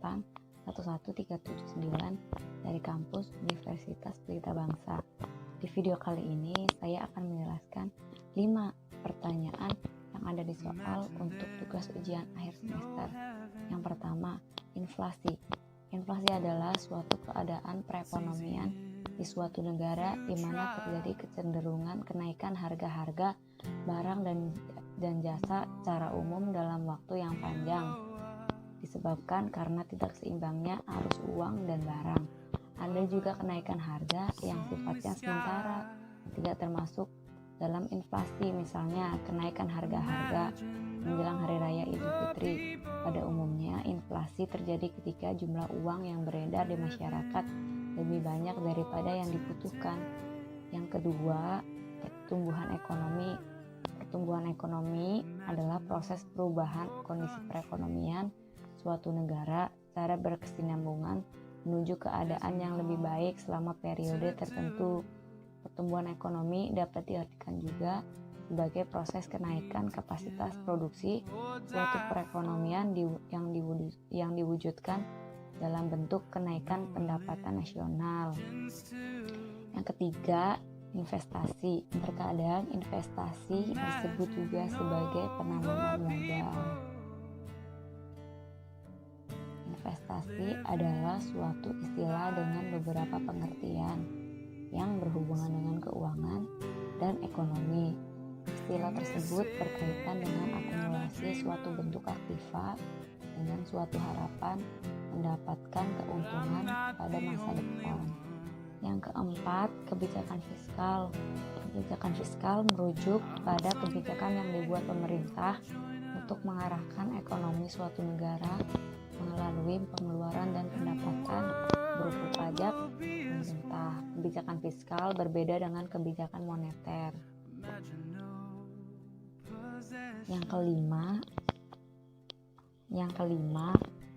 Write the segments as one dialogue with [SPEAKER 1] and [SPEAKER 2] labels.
[SPEAKER 1] 11379 dari kampus Universitas Pelita Bangsa. Di video kali ini saya akan menjelaskan 5 pertanyaan yang ada di soal untuk tugas ujian akhir semester. Yang pertama, inflasi. Inflasi adalah suatu keadaan perekonomian di suatu negara di mana terjadi kecenderungan kenaikan harga-harga barang dan jasa secara umum dalam waktu yang panjang, disebabkan karena tidak seimbangnya arus uang dan barang. Ada juga kenaikan harga yang sifatnya sementara, tidak termasuk dalam inflasi, misalnya kenaikan harga-harga menjelang Hari Raya Idul Fitri. Pada umumnya, inflasi terjadi ketika jumlah uang yang beredar di masyarakat lebih banyak daripada yang dibutuhkan. Yang kedua, pertumbuhan ekonomi. Pertumbuhan ekonomi adalah proses perubahan kondisi perekonomian suatu negara secara berkesinambungan menuju keadaan yang lebih baik selama periode tertentu. Pertumbuhan ekonomi dapat diartikan juga sebagai proses kenaikan kapasitas produksi suatu perekonomian yang diwujudkan dalam bentuk kenaikan pendapatan nasional. Yang ketiga, investasi. Terkadang investasi disebut juga sebagai penanaman modal. Investasi adalah suatu istilah dengan beberapa pengertian yang berhubungan dengan keuangan dan ekonomi. Istilah tersebut berkaitan dengan akumulasi suatu bentuk aktiva dengan suatu harapan mendapatkan keuntungan pada masa depan. Yang keempat, kebijakan fiskal. Kebijakan fiskal merujuk pada kebijakan yang dibuat pemerintah untuk mengarahkan ekonomi suatu negara melalui pengeluaran dan pendapatan berupa pajak pemerintah. Kebijakan fiskal berbeda dengan kebijakan moneter. Yang kelima,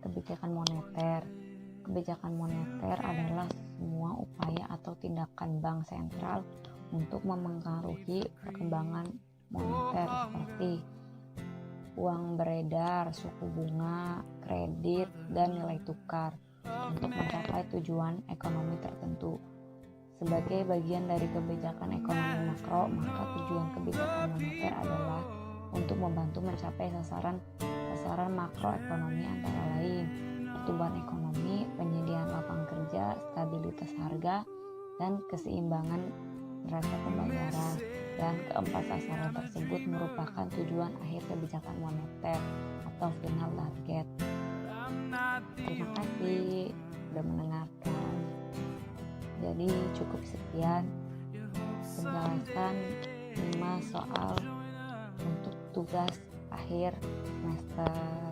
[SPEAKER 1] kebijakan moneter. Kebijakan moneter adalah semua upaya atau tindakan bank sentral untuk memengaruhi perkembangan moneter seperti uang beredar, suku bunga, kredit, dan nilai tukar untuk mencapai tujuan ekonomi tertentu. Sebagai bagian dari kebijakan ekonomi makro, maka tujuan kebijakan moneter adalah untuk membantu mencapai sasaran makroekonomi antara lain pertumbuhan ekonomi, penyediaan lapangan kerja, stabilitas harga, dan keseimbangan neraca pembayaran. Dan keempat sasaran tersebut merupakan tujuan akhir kebijakan moneter atau final target. Terima kasih sudah mendengarkan. Jadi cukup sekian penjelasan 5 soal untuk tugas akhir semester.